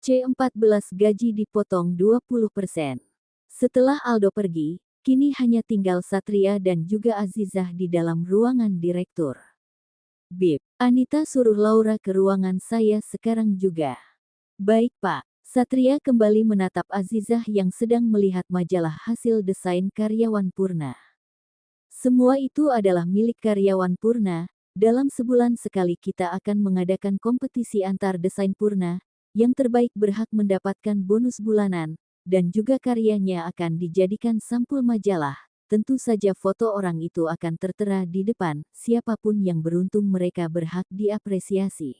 C14 gaji dipotong 20%. Setelah Aldo pergi, kini hanya tinggal Satria dan juga Azizah di dalam ruangan direktur. Bib, Anita suruh Laura ke ruangan saya sekarang juga. Baik Pak. Satria kembali menatap Azizah yang sedang melihat majalah hasil desain karyawan Purna. Semua itu adalah milik karyawan Purna. Dalam sebulan sekali kita akan mengadakan kompetisi antar desain Purna. Yang terbaik berhak mendapatkan bonus bulanan, dan juga karyanya akan dijadikan sampul majalah. Tentu saja foto orang itu akan tertera di depan, siapapun yang beruntung mereka berhak diapresiasi.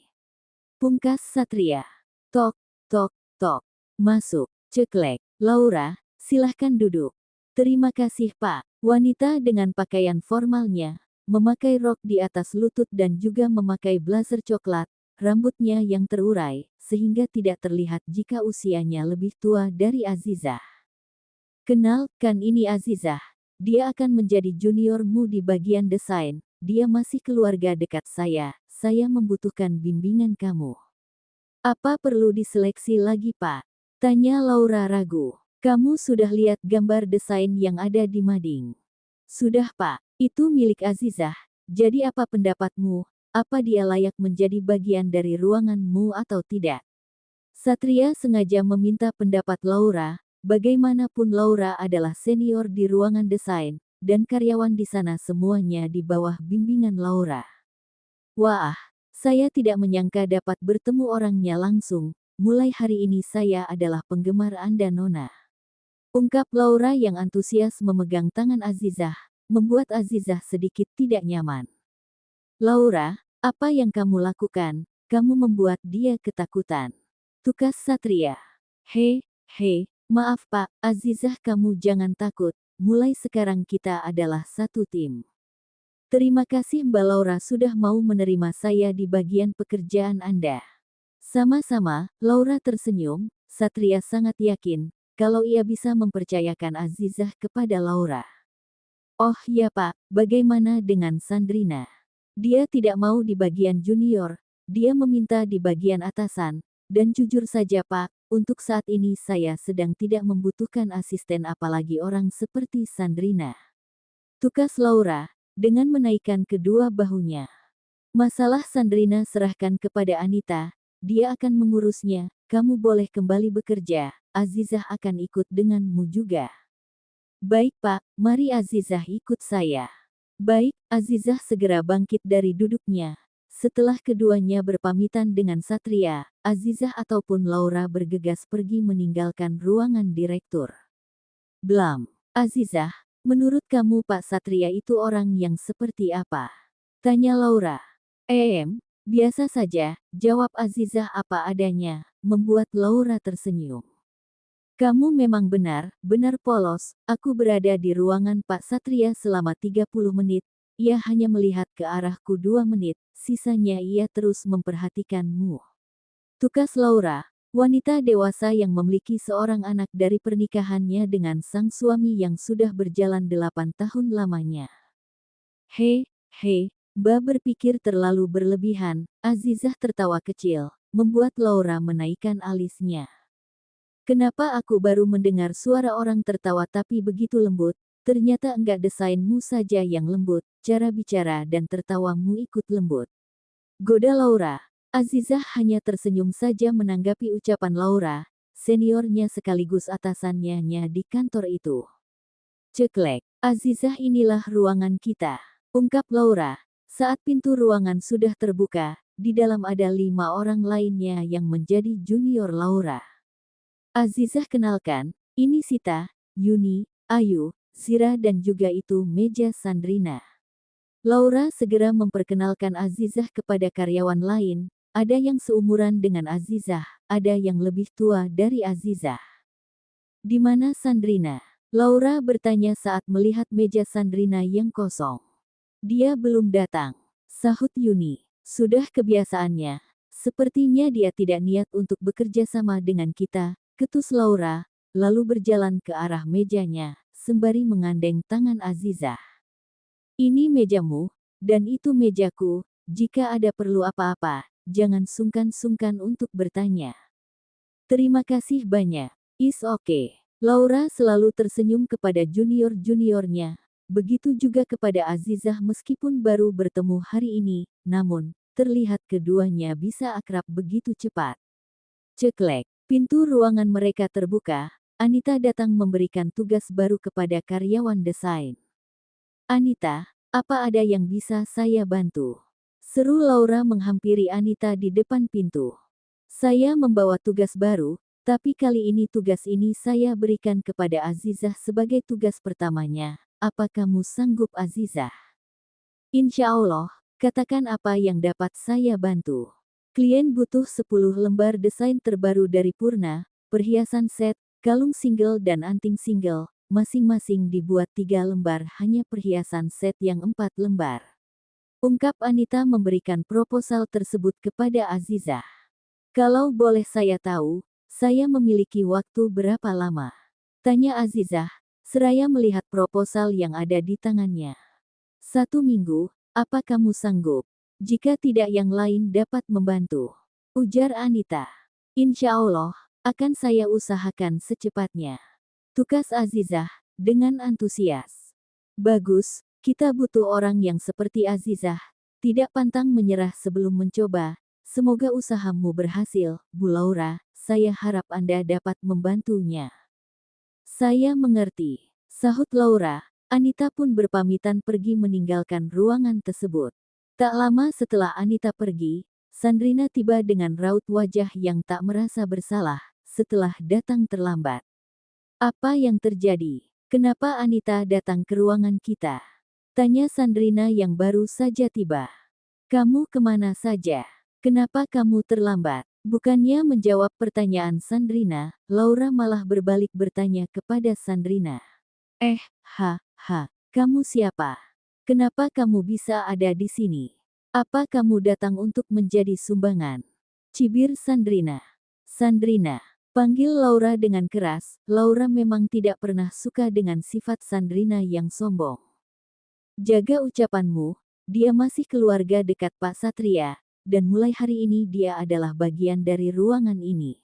Pungkas Satria. Tok, tok, tok. Masuk, ceklek. Laura, silahkan duduk. Terima kasih Pak. Wanita dengan pakaian formalnya, memakai rok di atas lutut dan juga memakai blazer coklat, rambutnya yang terurai, sehingga tidak terlihat jika usianya lebih tua dari Azizah. Kenalkan ini Azizah. Dia akan menjadi juniormu di bagian desain. Dia masih keluarga dekat saya membutuhkan bimbingan kamu. Apa perlu diseleksi lagi Pak? Tanya Laura ragu. Kamu sudah lihat gambar desain yang ada di mading? Sudah Pak, itu milik Azizah. Jadi apa pendapatmu? Apa dia layak menjadi bagian dari ruanganmu atau tidak? Satria sengaja meminta pendapat Laura, bagaimanapun Laura adalah senior di ruangan desain, dan karyawan di sana semuanya di bawah bimbingan Laura. Wah, saya tidak menyangka dapat bertemu orangnya langsung, mulai hari ini saya adalah penggemar Anda Nona. Ungkap Laura yang antusias memegang tangan Azizah, membuat Azizah sedikit tidak nyaman. Laura, apa yang kamu lakukan? Kamu membuat dia ketakutan. Tukas Satria. Hei, maaf Pak, Azizah kamu jangan takut, mulai sekarang kita adalah satu tim. Terima kasih Mbak Laura sudah mau menerima saya di bagian pekerjaan Anda. Sama-sama, Laura tersenyum, Satria sangat yakin, kalau ia bisa mempercayakan Azizah kepada Laura. Oh ya Pak, bagaimana dengan Sandrina? Dia tidak mau di bagian junior, dia meminta di bagian atasan, dan jujur saja Pak, untuk saat ini saya sedang tidak membutuhkan asisten apalagi orang seperti Sandrina. Tukas Laura, dengan menaikkan kedua bahunya. Masalah Sandrina serahkan kepada Anita, dia akan mengurusnya, kamu boleh kembali bekerja, Azizah akan ikut denganmu juga. Baik Pak, mari Azizah ikut saya. Baik, Azizah segera bangkit dari duduknya. Setelah keduanya berpamitan dengan Satria, Azizah ataupun Laura bergegas pergi meninggalkan ruangan direktur. Blam, Azizah, menurut kamu Pak Satria itu orang yang seperti apa? Tanya Laura. Biasa saja, jawab Azizah apa adanya, membuat Laura tersenyum. Kamu memang benar polos, aku berada di ruangan Pak Satria selama 30 menit, ia hanya melihat ke arahku 2 menit, sisanya ia terus memperhatikanmu. Tukas Laura, wanita dewasa yang memiliki seorang anak dari pernikahannya dengan sang suami yang sudah berjalan 8 tahun lamanya. Hei, Mbak berpikir terlalu berlebihan, Azizah tertawa kecil, membuat Laura menaikkan alisnya. Kenapa aku baru mendengar suara orang tertawa tapi begitu lembut, ternyata enggak desainmu saja yang lembut, cara bicara dan tertawamu ikut lembut. Goda Laura, Azizah hanya tersenyum saja menanggapi ucapan Laura, seniornya sekaligus atasannya di kantor itu. Ceklek, Azizah inilah ruangan kita, ungkap Laura, saat pintu ruangan sudah terbuka, di dalam ada 5 orang lainnya yang menjadi junior Laura. Azizah kenalkan, ini Sita, Yuni, Ayu, Zira dan juga itu meja Sandrina. Laura segera memperkenalkan Azizah kepada karyawan lain, ada yang seumuran dengan Azizah, ada yang lebih tua dari Azizah. Di mana Sandrina? Laura bertanya saat melihat meja Sandrina yang kosong. Dia belum datang, sahut Yuni. Sudah kebiasaannya, sepertinya dia tidak niat untuk bekerja sama dengan kita, ketus Laura, lalu berjalan ke arah mejanya, sembari menggandeng tangan Azizah. Ini mejamu, dan itu mejaku, jika ada perlu apa-apa, jangan sungkan-sungkan untuk bertanya. Terima kasih banyak. Is okay. Laura selalu tersenyum kepada junior-juniornya. Begitu juga kepada Azizah meskipun baru bertemu hari ini, namun, terlihat keduanya bisa akrab begitu cepat. Ceklek. Pintu ruangan mereka terbuka. Anita datang memberikan tugas baru kepada karyawan desain. Anita, apa ada yang bisa saya bantu? Seru Laura menghampiri Anita di depan pintu. Saya membawa tugas baru, tapi kali ini tugas ini saya berikan kepada Azizah sebagai tugas pertamanya. Apa kamu sanggup, Azizah? Insya Allah, katakan apa yang dapat saya bantu. Klien butuh 10 lembar desain terbaru dari Purna, perhiasan set, kalung single dan anting single, masing-masing dibuat 3 lembar, hanya perhiasan set yang 4 lembar. Ungkap Anita memberikan proposal tersebut kepada Azizah. Kalau boleh saya tahu, saya memiliki waktu berapa lama? Tanya Azizah, seraya melihat proposal yang ada di tangannya. 1 minggu, apa kamu sanggup? Jika tidak yang lain dapat membantu. Ujar Anita. Insya Allah, akan saya usahakan secepatnya. Tukas Azizah, dengan antusias. Bagus, kita butuh orang yang seperti Azizah, tidak pantang menyerah sebelum mencoba. Semoga usahamu berhasil, Bu Laura, saya harap Anda dapat membantunya. Saya mengerti, sahut Laura. Anita pun berpamitan pergi meninggalkan ruangan tersebut. Tak lama setelah Anita pergi, Sandrina tiba dengan raut wajah yang tak merasa bersalah, setelah datang terlambat. Apa yang terjadi? Kenapa Anita datang ke ruangan kita? Tanya Sandrina yang baru saja tiba. Kamu kemana saja? Kenapa kamu terlambat? Bukannya menjawab pertanyaan Sandrina, Laura malah berbalik bertanya kepada Sandrina. Kamu siapa? Kenapa kamu bisa ada di sini? Apa kamu datang untuk menjadi sumbangan? Cibir Sandrina. Sandrina, panggil Laura dengan keras. Laura memang tidak pernah suka dengan sifat Sandrina yang sombong. Jaga ucapanmu, dia masih keluarga dekat Pak Satria. Dan mulai hari ini dia adalah bagian dari ruangan ini.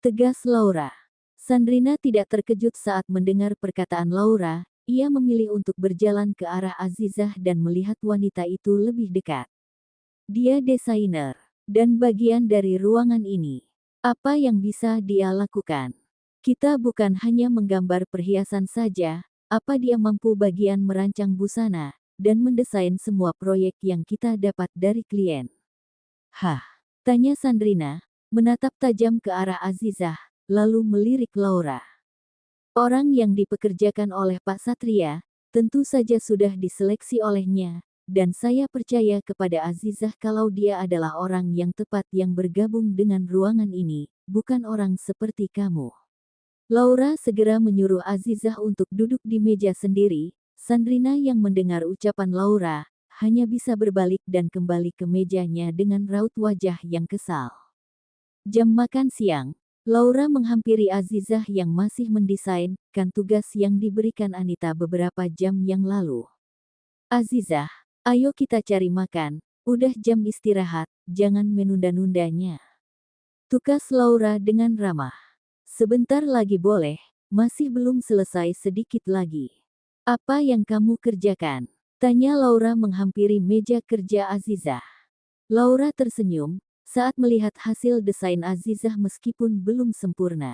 Tegas Laura. Sandrina tidak terkejut saat mendengar perkataan Laura, ia memilih untuk berjalan ke arah Azizah dan melihat wanita itu lebih dekat. Dia desainer, dan bagian dari ruangan ini. Apa yang bisa dia lakukan? Kita bukan hanya menggambar perhiasan saja, apa dia mampu bagian merancang busana, dan mendesain semua proyek yang kita dapat dari klien. Tanya Sandrina, menatap tajam ke arah Azizah, lalu melirik Laura. Orang yang dipekerjakan oleh Pak Satria, tentu saja sudah diseleksi olehnya, dan saya percaya kepada Azizah kalau dia adalah orang yang tepat yang bergabung dengan ruangan ini, bukan orang seperti kamu. Laura segera menyuruh Azizah untuk duduk di meja sendiri. Sandrina yang mendengar ucapan Laura, hanya bisa berbalik dan kembali ke mejanya dengan raut wajah yang kesal. Jam makan siang, Laura menghampiri Azizah yang masih mendesainkan tugas yang diberikan Anita beberapa jam yang lalu. Azizah, ayo kita cari makan, udah jam istirahat, jangan menunda-nundanya. Tukas Laura dengan ramah. Sebentar lagi boleh, masih belum selesai sedikit lagi. Apa yang kamu kerjakan? Tanya Laura menghampiri meja kerja Azizah. Laura tersenyum saat melihat hasil desain Azizah meskipun belum sempurna.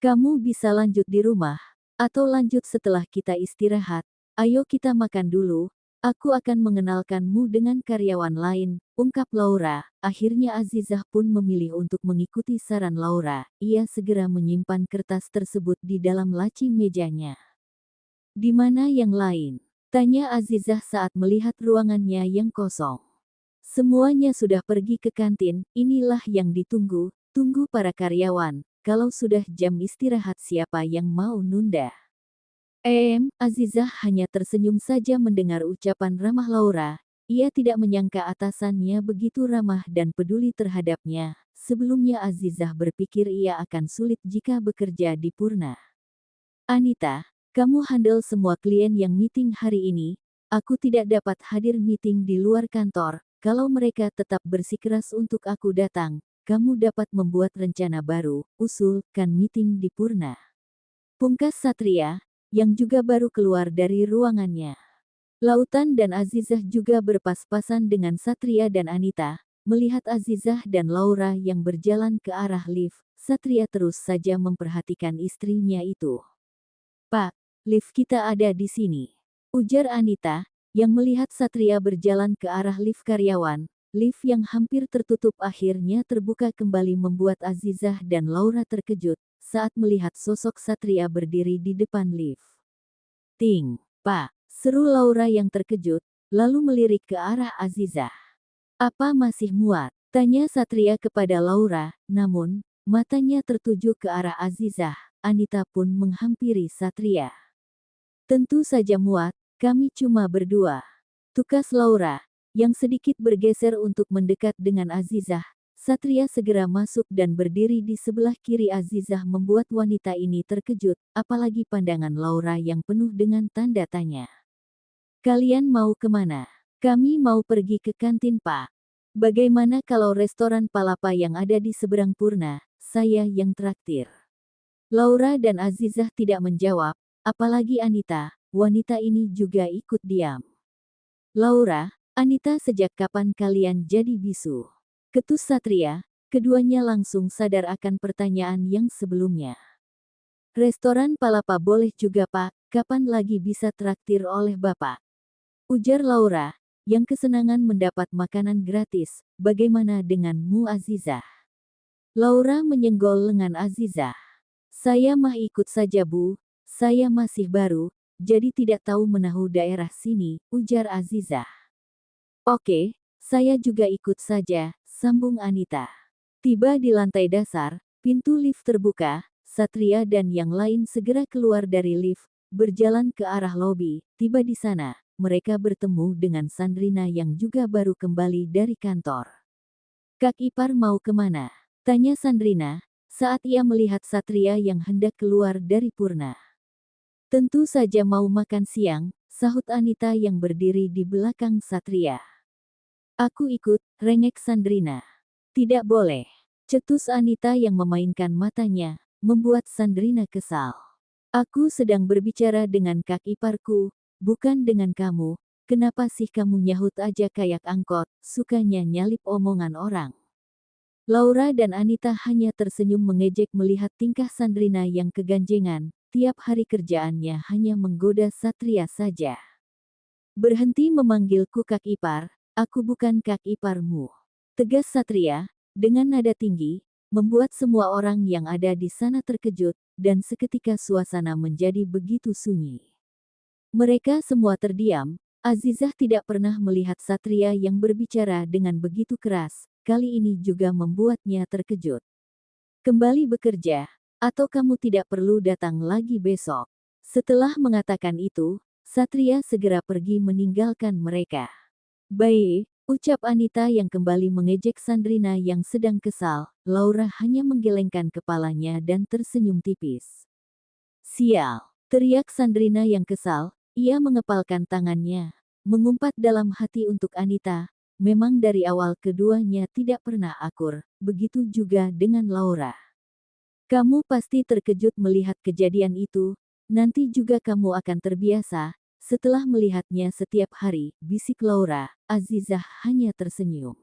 Kamu bisa lanjut di rumah, atau lanjut setelah kita istirahat. Ayo kita makan dulu, aku akan mengenalkanmu dengan karyawan lain, ungkap Laura. Akhirnya Azizah pun memilih untuk mengikuti saran Laura. Ia segera menyimpan kertas tersebut di dalam laci mejanya. Di mana yang lain? Tanya Azizah saat melihat ruangannya yang kosong. Semuanya sudah pergi ke kantin, inilah yang ditunggu, tunggu para karyawan, kalau sudah jam istirahat siapa yang mau nunda. Azizah hanya tersenyum saja mendengar ucapan ramah Laura, ia tidak menyangka atasannya begitu ramah dan peduli terhadapnya, sebelumnya Azizah berpikir ia akan sulit jika bekerja di Purna. Anita, kamu handle semua klien yang meeting hari ini, aku tidak dapat hadir meeting di luar kantor, kalau mereka tetap bersikeras untuk aku datang, kamu dapat membuat rencana baru, usulkan meeting di Purna. Pungkas Satria, yang juga baru keluar dari ruangannya. Lautan dan Azizah juga berpas-pasan dengan Satria dan Anita. Melihat Azizah dan Laura yang berjalan ke arah lift, Satria terus saja memperhatikan istrinya itu. "Pak, lift kita ada di sini," ujar Anita, yang melihat Satria berjalan ke arah lift karyawan. Lift yang hampir tertutup akhirnya terbuka kembali membuat Azizah dan Laura terkejut saat melihat sosok Satria berdiri di depan lift. "Ting, Pak," seru Laura yang terkejut, lalu melirik ke arah Azizah. "Apa masih muat?" tanya Satria kepada Laura, namun, matanya tertuju ke arah Azizah. Anita pun menghampiri Satria. "Tentu saja muat, kami cuma berdua," tukas Laura, yang sedikit bergeser untuk mendekat dengan Azizah. Satria segera masuk dan berdiri di sebelah kiri Azizah membuat wanita ini terkejut, apalagi pandangan Laura yang penuh dengan tanda tanya. "Kalian mau kemana?" "Kami mau pergi ke kantin, Pak. Bagaimana kalau restoran Palapa yang ada di seberang Purna, saya yang traktir." Laura dan Azizah tidak menjawab, apalagi Anita, wanita ini juga ikut diam. "Laura, Anita, sejak kapan kalian jadi bisu?" ketus Satria. Keduanya langsung sadar akan pertanyaan yang sebelumnya. "Restoran Palapa boleh juga, Pak, kapan lagi bisa traktir oleh Bapak?" ujar Laura, yang kesenangan mendapat makanan gratis. "Bagaimana denganmu, Azizah?" Laura menyenggol lengan Azizah. "Saya mah ikut saja, Bu. Saya masih baru, jadi tidak tahu menahu daerah sini," ujar Azizah. "Oke, saya juga ikut saja," sambung Anita. Tiba di lantai dasar, pintu lift terbuka. Satria dan yang lain segera keluar dari lift, berjalan ke arah lobi. Tiba di sana, mereka bertemu dengan Sandrina yang juga baru kembali dari kantor. "Kak Ipar mau kemana?" tanya Sandrina, saat ia melihat Satria yang hendak keluar dari Purna. "Tentu saja mau makan siang," sahut Anita yang berdiri di belakang Satria. "Aku ikut," rengek Sandrina. "Tidak boleh," cetus Anita yang memainkan matanya, membuat Sandrina kesal. "Aku sedang berbicara dengan kak iparku, bukan dengan kamu. Kenapa sih kamu nyahut aja kayak angkot, sukanya nyalip omongan orang?" Laura dan Anita hanya tersenyum mengejek melihat tingkah Sandrina yang keganjengan. Tiap hari kerjaannya hanya menggoda Satria saja. "Berhenti memanggilku kak ipar, aku bukan kak iparmu," tegas Satria, dengan nada tinggi, membuat semua orang yang ada di sana terkejut, dan seketika suasana menjadi begitu sunyi. Mereka semua terdiam. Azizah tidak pernah melihat Satria yang berbicara dengan begitu keras, kali ini juga membuatnya terkejut. "Kembali bekerja, atau kamu tidak perlu datang lagi besok." Setelah mengatakan itu, Satria segera pergi meninggalkan mereka. "Baik," ucap Anita yang kembali mengejek Sandrina yang sedang kesal. Laura hanya menggelengkan kepalanya dan tersenyum tipis. "Sial," teriak Sandrina yang kesal. Ia mengepalkan tangannya, mengumpat dalam hati untuk Anita. Memang dari awal keduanya tidak pernah akur, begitu juga dengan Laura. "Kamu pasti terkejut melihat kejadian itu, nanti juga kamu akan terbiasa." Setelah melihatnya setiap hari, bisik Laura. Azizah hanya tersenyum.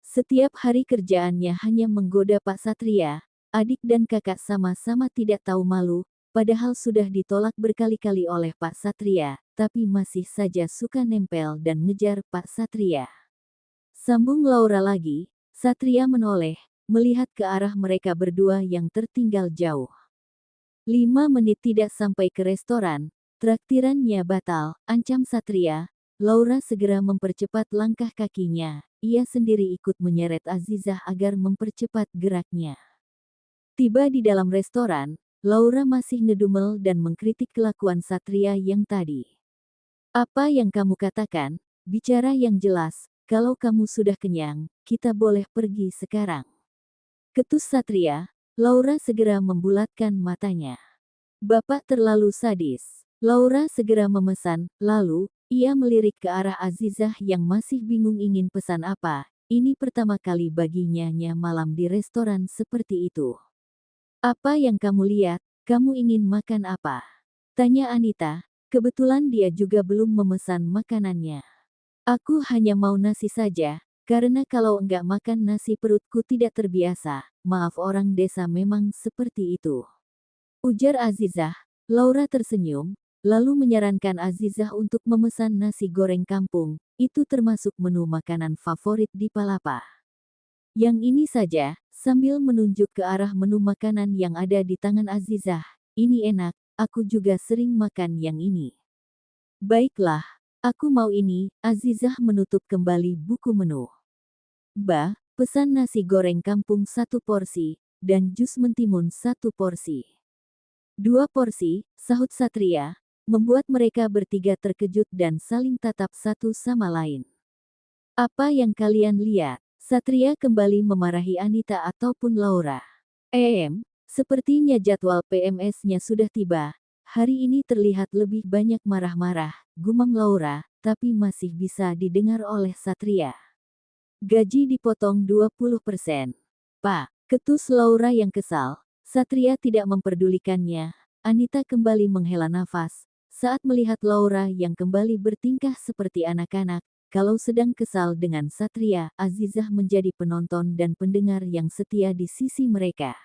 Setiap hari kerjaannya hanya menggoda Pak Satria. Adik dan kakak sama-sama tidak tahu malu, padahal sudah ditolak berkali-kali oleh Pak Satria, tapi masih saja suka nempel dan ngejar Pak Satria. Sambung Laura lagi. Satria menoleh, melihat ke arah mereka berdua yang tertinggal jauh. 5 menit tidak sampai ke restoran, traktirannya batal, ancam Satria. Laura segera mempercepat langkah kakinya. Ia sendiri ikut menyeret Azizah agar mempercepat geraknya. Tiba di dalam restoran, Laura masih ngedumel dan mengkritik kelakuan Satria yang tadi. "Apa yang kamu katakan? Bicara yang jelas, kalau kamu sudah kenyang, kita boleh pergi sekarang," ketus Satria. Laura segera membulatkan matanya. "Bapak terlalu sadis," Laura segera memesan, lalu, ia melirik ke arah Azizah yang masih bingung ingin pesan apa. ini pertama kali baginya malam di restoran seperti itu. Apa yang kamu lihat? Kamu ingin makan apa? Tanya Anita. Kebetulan dia juga belum memesan makanannya. Aku hanya mau nasi saja, karena kalau enggak makan nasi perutku tidak terbiasa. Maaf, orang desa memang seperti itu. Ujar Azizah. Laura tersenyum, lalu menyarankan Azizah untuk memesan nasi goreng kampung. Itu termasuk menu makanan favorit di Palapa. Yang ini saja, sambil menunjuk ke arah menu makanan yang ada di tangan Azizah. Ini enak, aku juga sering makan yang ini. Baiklah, aku mau ini. Azizah menutup kembali buku menu. Mbak, pesan nasi goreng kampung 1 porsi, dan jus mentimun 1 porsi. 2 porsi, sahut Satria, membuat mereka bertiga terkejut dan saling tatap satu sama lain. Apa yang kalian lihat? Satria kembali memarahi Anita ataupun Laura. Sepertinya jadwal PMS-nya sudah tiba. Hari ini terlihat lebih banyak marah-marah, gumam Laura, tapi masih bisa didengar oleh Satria. Gaji dipotong 20%. Pak, ketus Laura yang kesal. Satria tidak memperdulikannya. Anita kembali menghela nafas saat melihat Laura yang kembali bertingkah seperti anak-anak. Kalau sedang kesal dengan Satria, Azizah menjadi penonton dan pendengar yang setia di sisi mereka.